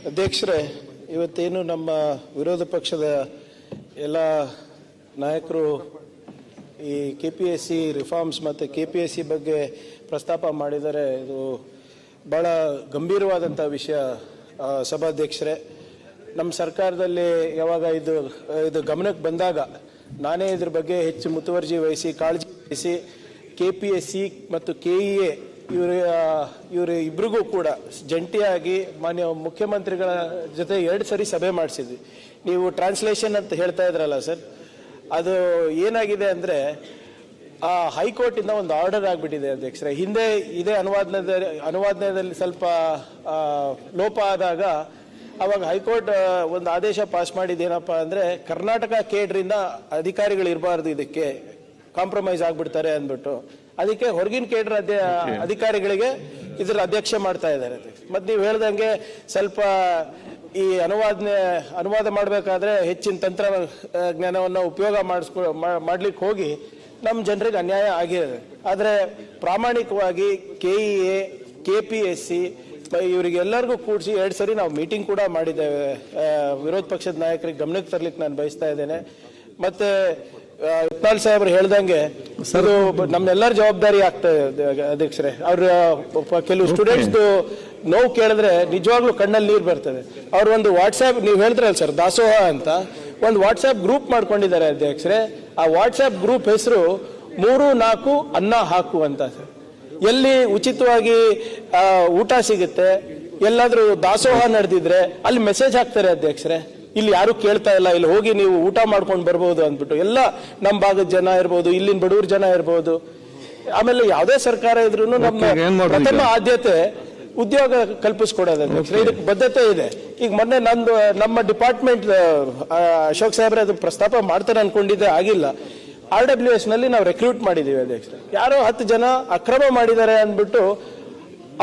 ಅಧ್ಯಕ್ಷರೇ, ಇವತ್ತೇನು ನಮ್ಮ ವಿರೋಧ ಪಕ್ಷದ ಎಲ್ಲ ನಾಯಕರು ಈ KPSC ರಿಫಾರ್ಮ್ಸ್ ಮತ್ತು KPSC ಬಗ್ಗೆ ಪ್ರಸ್ತಾಪ ಮಾಡಿದರೆ ಇದು ಬಹಳ ಗಂಭೀರವಾದಂಥ ವಿಷಯ. ಸಭಾಧ್ಯಕ್ಷರೇ, ನಮ್ಮ ಸರ್ಕಾರದಲ್ಲಿ ಯಾವಾಗ ಇದು ಗಮನಕ್ಕೆ ಬಂದಾಗ ನಾನೇ ಇದ್ರ ಬಗ್ಗೆ ಹೆಚ್ಚು ಮುತುವರ್ಜಿ ವಹಿಸಿ ಕಾಳಜಿ ವಹಿಸಿ KPSC ಮತ್ತು KEA ಇವರು ಇಬ್ಬರಿಗೂ ಕೂಡ ಜಂಟಿಯಾಗಿ ಮಾನ್ಯ ಮುಖ್ಯಮಂತ್ರಿಗಳ ಜೊತೆ 2 ಸರಿ ಸಭೆ ಮಾಡಿಸಿದ್ವಿ. ನೀವು ಟ್ರಾನ್ಸ್ಲೇಷನ್ ಅಂತ ಹೇಳ್ತಾ ಇದ್ರಲ್ಲ ಸರ್, ಅದು ಏನಾಗಿದೆ ಅಂದರೆ ಹೈಕೋರ್ಟಿಂದ ಒಂದು ಆರ್ಡರ್ ಆಗಿಬಿಟ್ಟಿದೆ ಅಧ್ಯಕ್ಷರೇ. ಹಿಂದೆ ಇದೇ ಅನುವಾದನೆಯಲ್ಲಿ ಸ್ವಲ್ಪ ಲೋಪ ಆದಾಗ ಅವಾಗ ಹೈಕೋರ್ಟ್ ಒಂದು ಆದೇಶ ಪಾಸ್ ಮಾಡಿದ್ದೇನಪ್ಪ ಅಂದರೆ ಕರ್ನಾಟಕ ಕೇಡ್ರಿಂದ ಅಧಿಕಾರಿಗಳು ಇರಬಾರ್ದು, ಇದಕ್ಕೆ ಕಾಂಪ್ರಮೈಸ್ ಆಗ್ಬಿಡ್ತಾರೆ ಅಂದ್ಬಿಟ್ಟು ಅದಕ್ಕೆ ಹೊರಗಿನ ಕೇಡ್ರ ಅಧಿಕಾರಿಗಳಿಗೆ ಇದರ ಅಧ್ಯಕ್ಷ ಮಾಡ್ತಾ ಇದ್ದಾರೆ. ಮತ್ತೆ ನೀವು ಹೇಳ್ದಂಗೆ ಸ್ವಲ್ಪ ಈ ಅನುವಾದ ಮಾಡಬೇಕಾದ್ರೆ ಹೆಚ್ಚಿನ ತಂತ್ರಜ್ಞಾನವನ್ನು ಉಪಯೋಗ ಮಾಡ್ಲಿಕ್ಕೆ ಹೋಗಿ ನಮ್ಮ ಜನರಿಗೆ ಅನ್ಯಾಯ ಆಗಿದೆ. ಆದರೆ ಪ್ರಾಮಾಣಿಕವಾಗಿ KEA KPSC ಇವರಿಗೆಲ್ಲರಿಗೂ ಕೂಡಿಸಿ 2 ಸರಿ ನಾವು ಮೀಟಿಂಗ್ ಕೂಡ ಮಾಡಿದ್ದೇವೆ. ವಿರೋಧ ಪಕ್ಷದ ನಾಯಕರಿಗೆ ಗಮನಕ್ಕೆ ತರಲಿಕ್ಕೆ ನಾನು ಬಯಸ್ತಾ ಇದ್ದೇನೆ. ಮತ್ತೆ ಯತ್ನಾಳ್ ಸಾಹೇಬ್ರು ಹೇಳ್ದಂಗೆ ಅದು ನಮ್ಮೆಲ್ಲರ ಜವಾಬ್ದಾರಿ ಆಗ್ತಾ ಇದೆ ಅಧ್ಯಕ್ಷರೇ. ಅವ್ರ ಕೆಲವು ಸ್ಟೂಡೆಂಟ್ಸ್ ನೋವು ಕೇಳಿದ್ರೆ ನಿಜವಾಗ್ಲೂ ಕಣ್ಣಲ್ಲಿ ನೀರು ಬರ್ತದೆ. ಅವ್ರು ಒಂದು ವಾಟ್ಸ್ಆಪ್, ನೀವು ಹೇಳಿದ್ರಲ್ಲ ಸರ್ ದಾಸೋಹ ಅಂತ, ಒಂದು ವಾಟ್ಸ್ಆಪ್ ಗ್ರೂಪ್ ಮಾಡ್ಕೊಂಡಿದ್ದಾರೆ ಅಧ್ಯಕ್ಷರೇ. ಆ ವಾಟ್ಸ್ಆಪ್ ಗ್ರೂಪ್ ಹೆಸರು 3-4 ಅನ್ನ ಹಾಕು ಅಂತ ಸರ್. ಎಲ್ಲಿ ಉಚಿತವಾಗಿ ಊಟ ಸಿಗುತ್ತೆ, ಎಲ್ಲಾದ್ರೂ ದಾಸೋಹ ನಡೆದಿದ್ರೆ ಅಲ್ಲಿ ಮೆಸೇಜ್ ಹಾಕ್ತಾರೆ ಅಧ್ಯಕ್ಷರೇ. ಇಲ್ಲಿ ಯಾರು ಕೇಳ್ತಾ ಇಲ್ಲ, ಇಲ್ಲಿ ಹೋಗಿ ನೀವು ಊಟ ಮಾಡ್ಕೊಂಡು ಬರ್ಬೋದು ಅಂದ್ಬಿಟ್ಟು ಎಲ್ಲ ನಮ್ಮ ಭಾಗದ ಜನ ಇರ್ಬೋದು, ಇಲ್ಲಿನ ಬಡವ್ರ ಜನ ಇರ್ಬೋದು. ಆಮೇಲೆ ಯಾವುದೇ ಸರ್ಕಾರ ಇದ್ರೂ ನಮ್ಮ ಪ್ರಥಮ ಆದ್ಯತೆ ಉದ್ಯೋಗ ಕಲ್ಪಿಸ್ಕೊಡೋದು ಅಧ್ಯಕ್ಷರೇ. ಇದಕ್ಕೆ ಬದ್ಧತೆ ಇದೆ. ಈಗ ಮೊನ್ನೆ ನಮ್ಮ ಡಿಪಾರ್ಟ್ಮೆಂಟ್ ಅಶೋಕ್ ಸಾಹೇಬ್ರೆ ಅದು ಪ್ರಸ್ತಾಪ ಮಾಡ್ತಾರೆ ಅನ್ಕೊಂಡಿದ್ದೆ, ಆಗಿಲ್ಲ. RWS ನಲ್ಲಿ ನಾವು ರೆಕ್ರೂಟ್ ಮಾಡಿದೀವಿ ಅಧ್ಯಕ್ಷರೇ. ಯಾರೋ 10 ಜನ ಅಕ್ರಮ ಮಾಡಿದ್ದಾರೆ ಅಂದ್ಬಿಟ್ಟು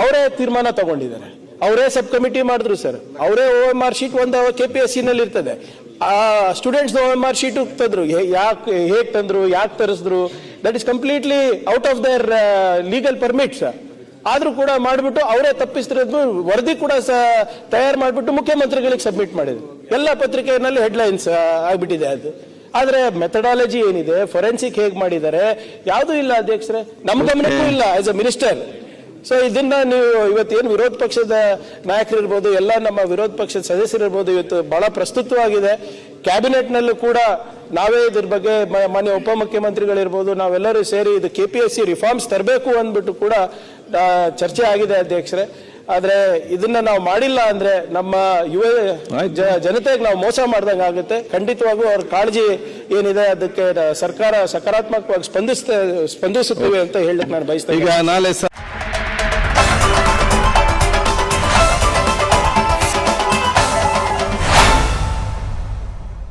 ಅವರೇ ತೀರ್ಮಾನ ತಗೊಂಡಿದ್ದಾರೆ. ಅವರೇ ಸಬ್ ಕಮಿಟಿ ಮಾಡಿದ್ರು ಸರ್. ಅವರೇ OMR ಶೀಟ್ ಒಂದು KPSC ನಲ್ಲಿ ಇರ್ತದೆ. ಆ ಸ್ಟೂಡೆಂಟ್ಸ್ OMR ಶೀಟ್ ತಂದ್ರು, ಹೇಗೆ ತಂದ್ರು, ಯಾಕೆ ತರಿಸಿದ್ರು, that is completely out of their legal permits. ಆದ್ರೂ ಕೂಡ ಮಾಡಿಬಿಟ್ಟು ಅವರೇ ತಪ್ಪಿಸ್ತಿರೋದು ವರದಿ ಕೂಡ ತಯಾರು ಮಾಡಿಬಿಟ್ಟು ಮುಖ್ಯಮಂತ್ರಿಗಳಿಗೆ ಸಬ್ಮಿಟ್ ಮಾಡಿದ್ರು. ಎಲ್ಲ ಪತ್ರಿಕೆಯಲ್ಲಿ ಹೆಡ್ಲೈನ್ಸ್ ಆಗ್ಬಿಟ್ಟಿದೆ ಅದು. ಆದ್ರೆ ಮೆಥಡಾಲಜಿ ಏನಿದೆ, ಫೊರೆನ್ಸಿಕ್ ಹೇಗೆ ಮಾಡಿದ್ದಾರೆ, ಯಾವುದೂ ಇಲ್ಲ ಅಧ್ಯಕ್ಷರೇ. ನಮ್ಮ ಗಮನಕ್ಕೂ ಇಲ್ಲ ಆಸ್ ಅ ಮಿನಿಸ್ಟರ್. ಸೊ ಇದನ್ನ ನೀವು ಇವತ್ತೇನು ವಿರೋಧ ಪಕ್ಷದ ನಾಯಕರಿರ್ಬೋದು, ಎಲ್ಲ ನಮ್ಮ ವಿರೋಧ ಪಕ್ಷದ ಸದಸ್ಯರಿರ್ಬೋದು, ಇವತ್ತು ಬಹಳ ಪ್ರಸ್ತುತವಾಗಿದೆ. ಕ್ಯಾಬಿನೆಟ್ ನಲ್ಲೂ ಕೂಡ ನಾವೇ ಇದ್ರ ಬಗ್ಗೆ ಮಾನ್ಯ ಉಪಮುಖ್ಯಮಂತ್ರಿಗಳಿರ್ಬೋದು, ನಾವೆಲ್ಲರೂ ಸೇರಿ ಇದು KPSC ರಿಫಾರ್ಮ್ಸ್ ತರಬೇಕು ಅಂದ್ಬಿಟ್ಟು ಕೂಡ ಚರ್ಚೆ ಆಗಿದೆ ಅಧ್ಯಕ್ಷರೇ. ಆದ್ರೆ ಇದನ್ನ ನಾವು ಮಾಡಿಲ್ಲ ಅಂದ್ರೆ ನಮ್ಮ ಯುವ ಜನತೆಗೆ ನಾವು ಮೋಸ ಮಾಡ್ದಂಗೆ ಆಗುತ್ತೆ. ಖಂಡಿತವಾಗೂ ಅವ್ರ ಕಾಳಜಿ ಏನಿದೆ ಅದಕ್ಕೆ ಸರ್ಕಾರ ಸಕಾರಾತ್ಮಕವಾಗಿ ಸ್ಪಂದಿಸುತ್ತೇವೆ ಅಂತ ಹೇಳಕ್ ನಾನು ಬಯಸ್ತೇನೆ.